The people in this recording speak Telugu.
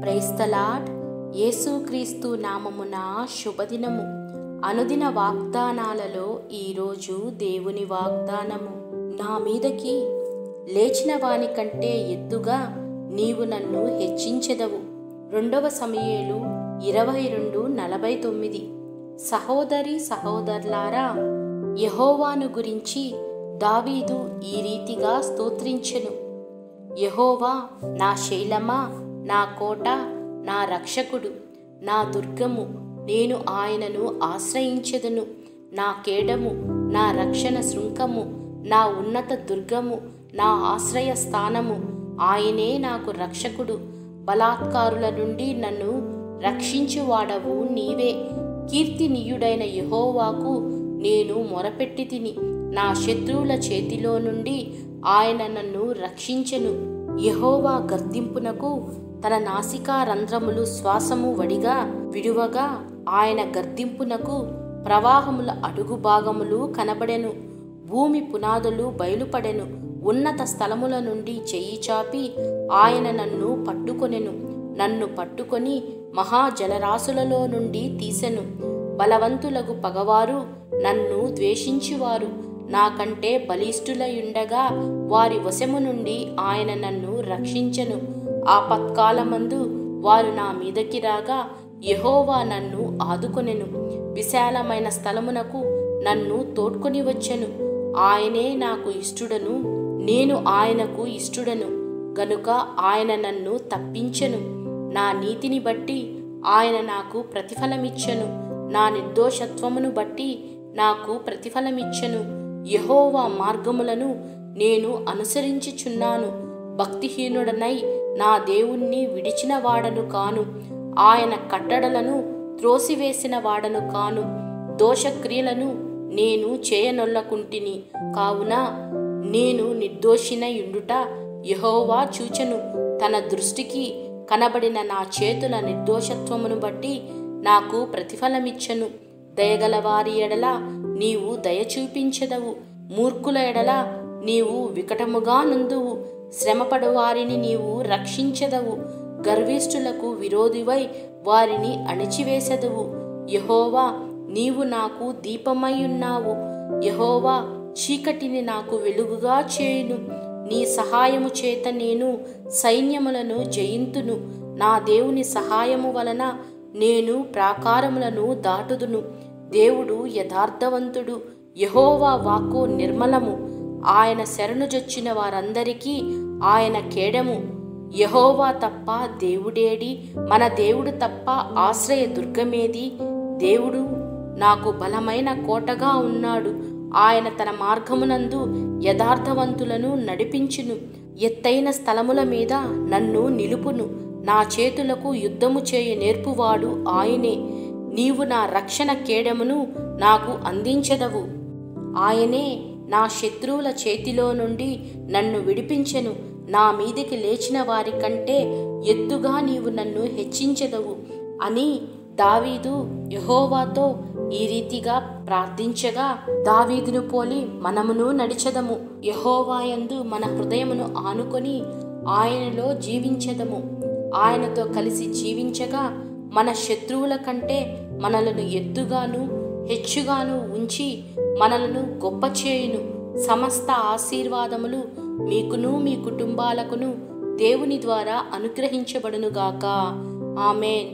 Praise the lord. యేసుక్రీస్తు నామమున శుభదినము. అనుదిన వాగ్దానాలలో ఈరోజు దేవుని వాగ్దానము. నా మీదకి లేచిన వాని కంటే ఎత్తుగా నీవు నన్ను హెచ్చించెదవు. 2 సమూయేలు 22:49. సహోదరి సహోదరులారా, యెహోవాను గురించి దావీదు ఈ రీతిగా స్తోత్రించెను. యెహోవా నా శైలమా, నా కోట, నా రక్షకుడు, నా దుర్గము, నేను ఆయనను ఆశ్రయించెదను. నా కేడము, నా రక్షణ శృంఖము, నా ఉన్నత దుర్గము, నా ఆశ్రయ స్థానము, ఆయనే నాకు రక్షకుడు. బలాత్కారుల నుండి నన్ను రక్షించువాడవు నీవే. కీర్తినీయుడైన యెహోవాకు నేను మొరపెట్టి తిని, నా శత్రువుల చేతిలో నుండి ఆయన నన్ను రక్షించెను. యెహోవా గర్దింపునకు తన నాసికా రంధ్రములు శ్వాసము వడిగా విడువగా, ఆయన గర్దింపునకు ప్రవాహముల అడుగు భాగములు కనబడెను. భూమి పునాదులు బయలుపడెను. ఉన్నత స్థలముల నుండి చెయ్యి చాపి ఆయన నన్ను పట్టుకొనెను. నన్ను పట్టుకొని మహాజలరాశులలో నుండి తీసెను. బలవంతులకు పగవారు, నన్ను ద్వేషించువారు నాకంటే బలిష్ఠులయుండగా వారి వశము నుండి ఆయన నన్ను రక్షించెను. ఆపత్కాలమందు వారు నా మీదకి రాగా యెహోవా నన్ను ఆదుకొనెను. విశాలమైన స్థలమునకు నన్ను తోడ్కొని వచ్చెను. ఆయనే నాకు ఇష్టుడను, నేను ఆయనకు ఇష్టుడను గనుక ఆయన నన్ను తప్పించెను. నా నీతిని బట్టి ఆయన నాకు ప్రతిఫలమిచ్చెను. నా నిర్దోషత్వమును బట్టి నాకు ప్రతిఫలమిచ్చెను. యెహోవా మార్గములను నేను అనుసరించుచున్నాను. భక్తిహీనుడనై నా దేవుణ్ణి విడిచిన వాడను కాను. ఆయన కట్టడలను త్రోసివేసిన వాడను కాను. దోషక్రియలను నేను చేయనొల్లకుంటిని కావున నేను నిర్దోషినయుండుట యెహోవా చూచెను. తన దృష్టికి కనబడిన నా చేతుల నిర్దోషత్వమును బట్టి నాకు ప్రతిఫలమిచ్చెను. దయగల వారి ఎడల నీవు దయ చూపించెదవు. మూర్ఖుల ఎడల నీవు వికటముగా నుందువు. శ్రమపడు వారిని నీవు రక్షించెదవు. గర్విష్ఠులకు విరోధివై వారిని అణిచివేసెదవు. యెహోవా, నీవు నాకు దీపమై ఉన్నావు. యెహోవా, చీకటిని నాకు వెలుగుగా చేయును. నీ సహాయము చేత నేను సైన్యములను జయింతును. నా దేవుని సహాయము వలన నేను ప్రాకారములను దాటుదును. దేవుడు యథార్థవంతుడు. యెహోవా వాక్కు నిర్మలము. ఆయన శరణుజొచ్చిన వారందరికీ ఆయన కేడము. యెహోవా తప్ప దేవుడేడి? మన దేవుడు తప్ప ఆశ్రయ దుర్గమేది? దేవుడు నాకు బలమైన కోటగా ఉన్నాడు. ఆయన తన మార్గమునందు యథార్థవంతులను నడిపించును. ఎత్తైన స్థలముల మీద నన్ను నిలుపును. నా చేతులకు యుద్ధము చేయ నేర్పువాడు ఆయనే. నీవు నా రక్షణ కేడమును నాకు అందించెదవు. ఆయనే నా శత్రువుల చేతిలో నుండి నన్ను విడిపించెను. నా మీదికి లేచిన వారి కంటే ఎత్తుగా నీవు నన్ను హెచ్చించెదవు అని దావీదు యెహోవాతో ఈ రీతిగా ప్రార్థించగా, దావీదును పోలి మనమును నడిచెదము. యెహోవాయందు మన హృదయమును ఆనుకొని ఆయనలో జీవించెదము. ఆయనతో కలిసి జీవించగా మన శత్రువుల కంటే మనలను ఎత్తుగాను హెచ్చుగాను ఉంచి మనలను గొప్ప చేయును. సమస్త ఆశీర్వాదములు మీకును మీ కుటుంబాలకును దేవుని ద్వారా అనుగ్రహించబడునుగాక. ఆమేన్.